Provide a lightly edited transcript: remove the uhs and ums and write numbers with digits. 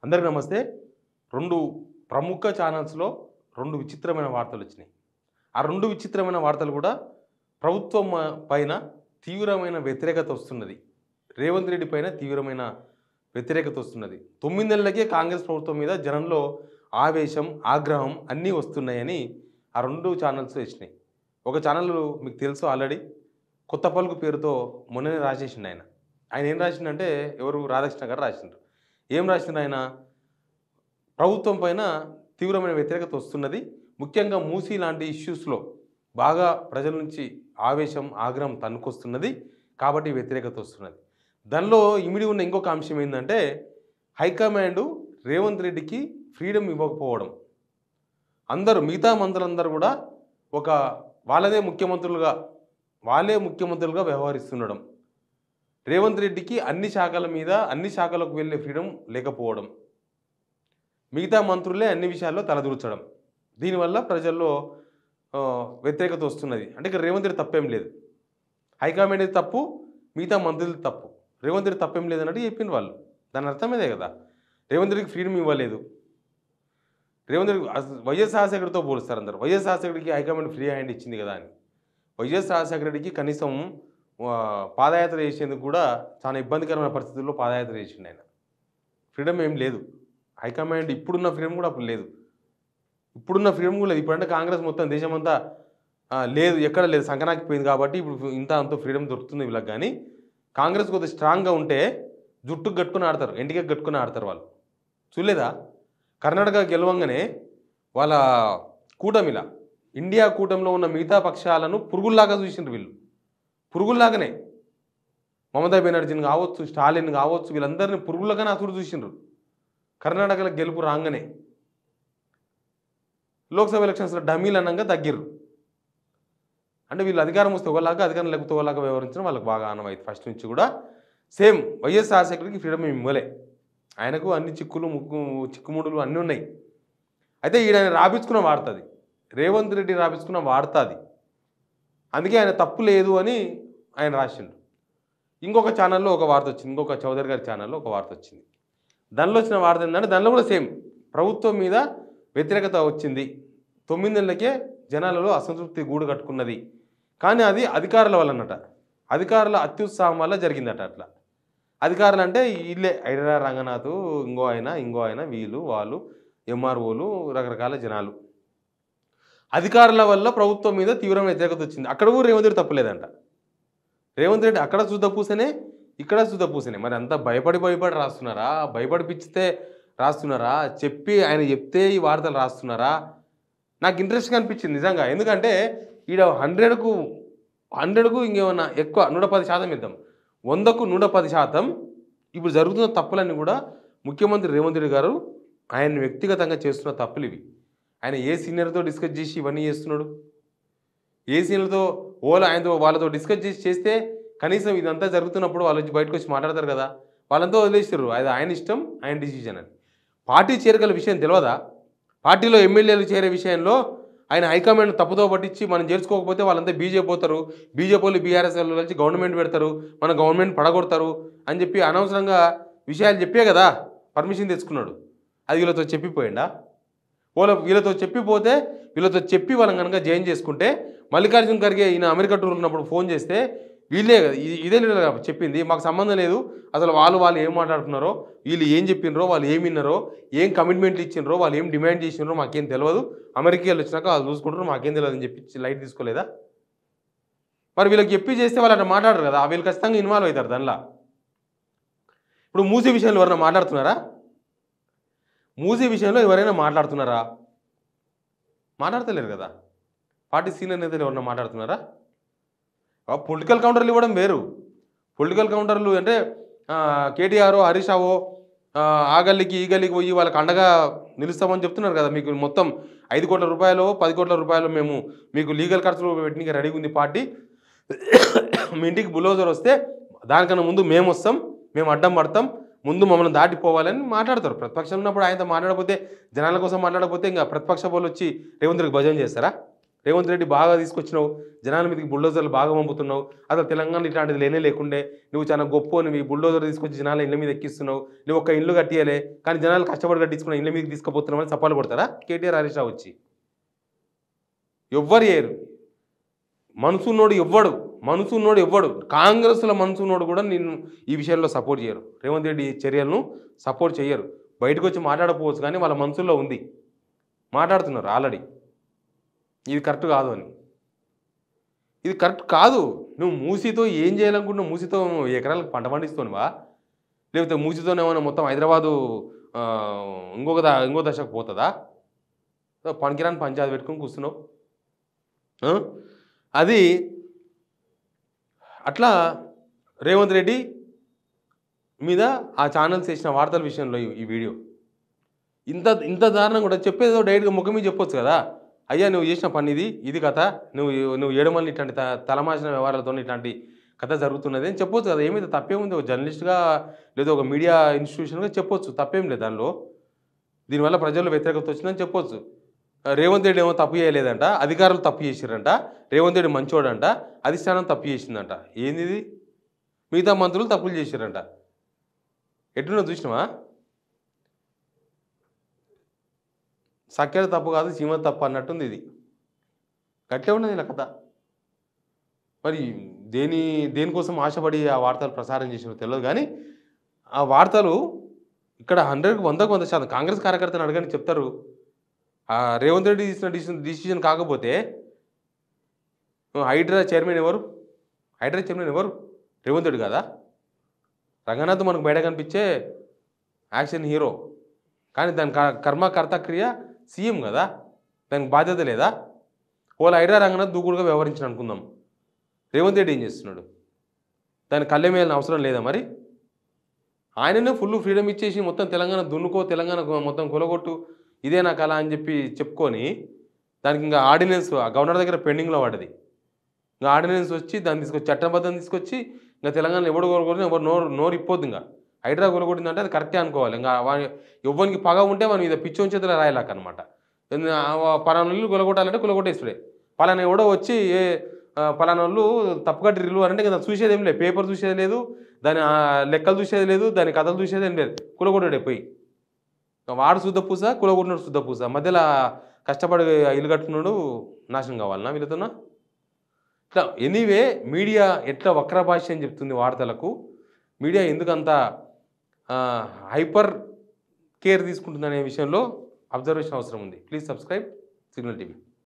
అందరికీ నమస్తే. 2 ప్రముఖ ఛానల్స్‌లో 2 విచిత్రమైన వార్తలు వచ్చినాయి. ఆ 2 విచిత్రమైన వార్తలు కూడా ప్రభుత్వం పైన తీవ్రమైన వ్యతిరేకత వస్తున్నది. రేవంత్ రెడ్డి పైన తీవ్రమైన వ్యతిరేకత వస్తున్నది. 9 నెలలకే కాంగ్రెస్ ప్రభుత్వం మీద జనంలో ఆవేశం, ఆగ్రహం అన్నీ వస్తున్నాయని ఆ 2 ఛానల్స్ వచ్చినాయి. ఒక ఛానల్ మీకు తెలుసు ఆల్రెడీ కొత్త పలుకు పేరుతో మొన్ననే రాసేసిండు ఆయన. ఆయన ఏం రాసిండంటే ఎవరు రాధాకృష్ణ గారు రాసిండ్రు. ఏం రాసిండ్రు ఆయన? ప్రభుత్వం పైన తీవ్రమైన వ్యతిరేకత వస్తున్నది. ముఖ్యంగా మూసీ లాంటి ఇష్యూస్‌లో బాగా ప్రజల నుంచి ఆవేశం, ఆగ్రహం తన్నుకొస్తున్నది. కాబట్టి వ్యతిరేకత వస్తున్నది. దానిలో ఇమిడి ఉన్న ఇంకొక అంశం ఏందంటే హైకమాండ్ రేవంత్ రెడ్డికి ఫ్రీడమ్ ఇవ్వకపోవడం. అందరూ మిగతా మంత్రులందరూ కూడా ఒక వాళ్ళే ముఖ్యమంత్రులుగా వ్యవహరిస్తుండడం. రేవంత్ రెడ్డికి అన్ని శాఖలకు వెళ్ళే ఫ్రీడమ్ లేకపోవడం. మిగతా మంత్రులే అన్ని విషయాల్లో తలదూర్చడం. దీనివల్ల ప్రజల్లో వ్యతిరేకత వస్తున్నది. అంటే ఇక్కడ రేవంత్ రెడ్డి తప్పేం లేదు. హైకమాండ్ తప్పు, మిగతా మంత్రులది తప్పు. రేవంత్ రెడ్డి తప్పేం లేదన్నట్టు చెప్పింది వాళ్ళు. దాని అర్థం ఇదే కదా. రేవంత్ రెడ్డికి ఫ్రీడమ్ ఇవ్వలేదు. రేవంత్ రెడ్డి వైఎస్ రాజశేఖర్తో పోలుస్తారు అందరు. వైఎస్ రాజశేఖర్కి హైకమాండ్ ఫ్రీ హ్యాండ్ ఇచ్చింది కదా అని. వైఎస్ రాజశేఖర రెడ్డికి కనీసం పాదయాత్ర చేసేందుకు కూడా చాలా ఇబ్బందికరమైన పరిస్థితుల్లో పాదయాత్ర చేసిండు ఆయన. ఫ్రీడమ్ ఏం లేదు. హైకమాండ్ ఇప్పుడున్న ఫ్రీడమ్ కూడా అప్పుడు లేదు. ఇప్పుడున్న ఫ్రీడమ్ కూడా లేదు. ఇప్పుడంటే కాంగ్రెస్ మొత్తం దేశమంతా లేదు, ఎక్కడ లేదు, సంకనాకిపోయింది కాబట్టి ఇప్పుడు అంత ఫ్రీడమ్ దొరుకుతుంది వీళ్ళకి. కానీ కాంగ్రెస్ కొద్దిగా స్ట్రాంగ్గా ఉంటే జుట్టుకు కట్టుకుని ఆడతారు, ఎంటికి కట్టుకుని ఆడతారు వాళ్ళు. చూడలేదా? కర్ణాటక గెలవంగానే వాళ్ళ కూటమిలా ఇండియా కూటమిలో ఉన్న మిగతా పక్షాలను పురుగుల్లాగా చూసిండ్రు వీళ్ళు. పురుగుల్లాగానే మమతా బెనర్జీని కావచ్చు, స్టాలిన్ కావచ్చు, వీళ్ళందరినీ పురుగులుగానే అసురు చూసిండ్రు. కర్ణాటకలో గెలుపు రాగానే లోక్సభ ఎలక్షన్స్లో డమ్మీలు అన్నాక తగ్గిర్రు. అంటే వీళ్ళు అధికారం వస్తే ఒకలాగా, అధికారం లేకపోతే ఒకలాగా వ్యవహరించడం వాళ్ళకి బాగా ఆనవాయితీ ఫస్ట్ నుంచి కూడా. సేమ్ వైఎస్ రాజశేఖర్కి ఫ్రీడమ్ ఇవ్వలే. ఆయనకు అన్ని చిక్కుముడులు అన్నీ ఉన్నాయి. అయితే ఆయన రాపించుకున్న వాడుతుంది, రేవంత్ రెడ్డి రాపించుకున్న వాడుతుంది. అందుకే ఆయన తప్పు లేదు అని ఆయన రాసిండు. ఇంకొక ఛానల్లో ఒక వార్త వచ్చింది, ఇంకొక చౌదరి గారి ఛానల్లో ఒక వార్త వచ్చింది. దానిలో వచ్చిన వార్త ఏంటంటే దానిలో కూడా సేమ్ ప్రభుత్వం మీద వ్యతిరేకత వచ్చింది. 9 నెలలకే జనాలలో అసంతృప్తి గూడు కట్టుకున్నది. కానీ అది అధికారుల వల్లనట, అధికారుల అత్యుత్సాహం వల్ల జరిగిందట. అట్లా అధికారులు అంటే వీళ్ళే ఐడరా రంగనాథ్, ఇంకో ఆయన, వీళ్ళు వాళ్ళు ఎంఆర్ఓలు, రకరకాల జనాలు. అధికారుల వల్ల ప్రభుత్వం మీద తీవ్రమైన వ్యతిరేకత వచ్చింది. అక్కడ కూడా రేవంత్ రెడ్డి తప్పలేదంట. రేవంత్ రెడ్డి అక్కడ శుద్ధ పూసనే, ఇక్కడ శుద్ధ పూసనే. మరి అంతా భయపడి రాస్తున్నారా? భయపడిపిస్తే రాస్తున్నారా? ఆయన చెప్తే ఈ వార్తలు రాస్తున్నారా? నాకు ఇంట్రెస్ట్గా అనిపించింది నిజంగా. ఎందుకంటే ఈడ 100కు ఇంకేమన్నా ఎక్కువ 110% ఇద్దాం, 100కు 110% ఇప్పుడు జరుగుతున్న తప్పులన్నీ కూడా ముఖ్యమంత్రి రేవంత్ రెడ్డి గారు ఆయన వ్యక్తిగతంగా చేస్తున్న తప్పులు ఇవి. ఆయన ఏ సీనియర్తో డిస్కస్ చేసి ఇవన్నీ చేస్తున్నాడు? ఏ సీనియర్తో వాళ్ళతో డిస్కస్ చేస్తే కనీసం ఇదంతా జరుగుతున్నప్పుడు వాళ్ళు వచ్చి బయటకు వచ్చి మాట్లాడతారు కదా. వాళ్ళంతా వదిలేసారు, అది ఆయన ఇష్టం, ఆయన డిసిజన్ అని. పార్టీ చేరగల విషయం తెలియదా? పార్టీలో ఎమ్మెల్యేలు చేరే విషయంలో ఆయన హైకమాండ్ తప్పుతో పట్టించి మనం చేర్చుకోకపోతే వాళ్ళంతా బీజేపీ పోతారు, బీజేపీ వాళ్ళు బీఆర్ఎస్ వాళ్ళు కలిసి గవర్నమెంట్ పెడతారు, మన గవర్నమెంట్ పడగొడతారు అని చెప్పి అనవసరంగా విషయాలు చెప్పే కదా పర్మిషన్ తెచ్చుకున్నాడు. అది వీళ్ళతో చెప్పిపోయిందా? వీళ్ళతో చెప్పిపోతే వీళ్ళతో చెప్పి వాళ్ళని కనుక జాయిన్ చేసుకుంటే మల్లికార్జున ఖర్గే ఈయన అమెరికా టూర్ ఉన్నప్పుడు ఫోన్ చేస్తే వీళ్ళే ఇదే చెప్పింది, మాకు సంబంధం లేదు, అసలు వాళ్ళు ఏం మాట్లాడుతున్నారో, వీళ్ళు ఏం చెప్పినరో, వాళ్ళు ఏం విన్నారో, ఏం కమిట్మెంట్లు ఇచ్చినారో, వాళ్ళు ఏం డిమాండ్ చేసినారో మాకేం తెలియదు, అమెరికాలో వచ్చినాక వాళ్ళు చూసుకుంటారో మాకేం తెలియదు అని చెప్పి లైట్ తీసుకోలేదా? మరి వీళ్ళకి చెప్పి చేస్తే వాళ్ళు అట్లా మాట్లాడరు కదా, వీళ్ళు ఖచ్చితంగా ఇన్వాల్వ్ అవుతారు దానిలో. ఇప్పుడు మూసీ విషయంలో ఎవరైనా మాట్లాడుతున్నారా? మూసీ విషయంలో ఎవరైనా మాట్లాడుతున్నారా? మాట్లాడతలేరు కదా. పార్టీ సీనియర్ నేతలు ఎవరైనా మాట్లాడుతున్నారా? పొలిటికల్ కౌంటర్లు ఇవ్వడం వేరు. పొలిటికల్ కౌంటర్లు అంటే కేటీఆర్, హరీష్ రావు ఆ గల్లీకి ఈ గల్లీకి పోయి వాళ్ళకి అండగా నిలుస్తామని చెప్తున్నారు కదా. మీకు మొత్తం 5 కోట్ల రూపాయలు 10 కోట్ల రూపాయలు మేము మీకు లీగల్ ఖర్చులు పెట్టడానికి రెడీగా ఉంది పార్టీ, మీ ఇంటికి బుల్డోజర్ వస్తే దానికన్నా ముందు మేము వస్తాం, మేము అడ్డం పడతాం, ముందు మమ్మల్ని దాటిపోవాలని మాట్లాడతారు. ప్రతిపక్షం ఉన్నప్పుడు ఆయనతో మాట్లాడకపోతే, జనాల కోసం మాట్లాడకపోతే ఇంకా ప్రతిపక్ష వాళ్ళు వచ్చి రేవంత్ రెడ్డికి భజన చేస్తారా? రేవంత్ రెడ్డి బాగా తీసుకొచ్చినావు, జనాల మీదకి బుల్డోజర్లు బాగా పంపుతున్నావు, అసలు తెలంగాణలో ఇట్లాంటిది లేనే లేకుండే, నువ్వు చాలా గొప్ప, నువ్వు ఈ బుల్డోజర్ తీసుకొచ్చి జనాల ఇళ్ళ మీద ఎక్కిస్తున్నావు, నువ్వు ఒక ఇల్లు కట్టియలే కానీ జనాలు కష్టపడి కట్టించుకున్న ఇళ్ళ మీదకి తీసుకుపోతున్నావు అని చప్పాలు కొడతారా కేటీఆర్ హరీష్ రావు వచ్చి? ఎవ్వరు చేయరు. మనసున్నోడు ఎవ్వడు కాంగ్రెస్లో మనసున్నోడు కూడా నిన్ను ఈ విషయంలో సపోర్ట్ చేయరు, రేవంత్ రెడ్డి చర్యలను సపోర్ట్ చేయరు. బయటకు వచ్చి మాట్లాడకపోవచ్చు కానీ వాళ్ళ మనసుల్లో ఉంది, మాట్లాడుతున్నారు ఆల్రెడీ. ఇది కరెక్ట్ కాదు అని. ఇది కరెక్ట్ కాదు. నువ్వు మూసీతో ఏం చేయాలనుకుంటున్నావు? మూసీతో ఎకరాలకు పంట పండిస్తున్నావా, లేకపోతే మూసీతోనేమైనా మొత్తం హైదరాబాదు ఇంకో దశకు పోతుందా? పనికిరాని పంచాయతీ పెట్టుకుని కూర్చున్నావు. అది అట్లా రేవంత్ రెడ్డి మీద ఆ ఛానల్స్ వేసిన వార్తల విషయంలో ఈ వీడియో ఇంత దారుణం కూడా చెప్పేదో డైరెక్ట్గా ముఖం మీద చెప్పొచ్చు కదా. అయ్యా నువ్వు చేసిన పని ఇది కథ, నువ్వు ఏడమల్ని ఇట్లాంటి తలమాసిన వ్యవహారాలతో ఇట్లాంటి కథ జరుగుతున్నది అని చెప్పొచ్చు కదా. ఏమైతే తప్పేముంది? ఒక జర్నలిస్ట్గా లేదా ఒక మీడియా ఇన్స్టిట్యూషన్గా చెప్పొచ్చు, తప్పేం లేదు దానిలో. దీనివల్ల ప్రజల్లో వ్యతిరేకత వచ్చిందని చెప్పొచ్చు. రేవంత్ రెడ్డి ఏమో తప్పు చేయలేదంట, అధికారులు తప్పు చేసిరంట, రేవంత్ రెడ్డి మంచోడంట, అధిష్టానం తప్పు చేసిందంట. ఏంది ఇది? మిగతా మంత్రులు తప్పులు చేసిరంట. ఎట్టున్నా చూసినావా? సక్కెర తప్పు కాదు చీమ తప్పు అన్నట్టుంది ఇది. గట్లే ఉన్నది ఇలా కథ. మరి దేనికోసం ఆశపడి ఆ వార్తలు ప్రసారం చేసినో తెలియదు కానీ ఆ వార్తలు ఇక్కడ 100% కాంగ్రెస్ కార్యకర్తను అడగని చెప్తారు. రేవంత్ రెడ్డి తీసిన డిసిజన్ కాకపోతే హైడ్రా చైర్మన్ ఎవరు? రేవంత్ రెడ్డి కదా. రంగనాథ్ మనకు బయట కనిపించే యాక్షన్ హీరో, కానీ దాని కర్మకర్త క్రియ సీఎం కదా, దానికి బాధ్యత లేదా? వాళ్ళ హైడ్రా రంగనాథ్ దూకుడుగా వ్యవహరించిన అనుకుందాం, రేవంత్ రెడ్డి ఏం చేస్తున్నాడు? దాని కళ్ళెమేయాలని అవసరం లేదా మరి? ఆయననే ఫుల్ ఫ్రీడమ్ ఇచ్చేసి మొత్తం తెలంగాణ దున్నుకో, తెలంగాణ మొత్తం కొలగొట్టు, ఇదే నా కళ అని చెప్పుకొని దానికి ఇంకా ఆర్డినెన్స్ గవర్నర్ దగ్గర పెండింగ్లో పడ్డది. ఇంకా ఆర్డినెన్స్ వచ్చి దాన్ని తీసుకొచ్చి చట్టబద్ధం తీసుకొచ్చి ఇంకా తెలంగాణలో ఎవడు కొలగొట్టినా ఎవరు నోరు ఇప్పొద్దు. ఇంకా హైడ్రా కొలగొట్టిందంటే అది కరెక్టే అనుకోవాలి. ఇంకా ఎవ్వరికి పగ ఉంటే మనం ఇది పిచ్చోని చేతిలో రాయలేకనమాట. పలానా ఇల్లు కొలగొట్టాలంటే కొలగొట్టేస్తుడే. పలానా ఎవడో వచ్చి పలానా వాళ్ళు తప్పు కట్టిర్రు అంటే ఇంకా చూసేది ఏం లేదు, పేపర్ చూసేది లేదు, దాని లెక్కలు చూసేది లేదు, దాని కథలు చూసేది ఏం లేదు, కులగొట్టాడే పోయి. వాడు శుద్ధ పూస, కులగొట్టినాడు శుద్ధ పూస, మధ్యలో కష్టపడి ఇల్లు కట్టుకున్నాడు నాశనం కావాలన్నా వీళ్ళతోనా? ఇట్లా ఎనీవే మీడియా ఎట్లా వక్ర భాష అని చెప్తుంది వార్తలకు. మీడియా ఎందుకంత హైపర్ కేర్ తీసుకుంటుందనే విషయంలో అబ్జర్వేషన్ అవసరం ఉంది. Please subscribe signal TV.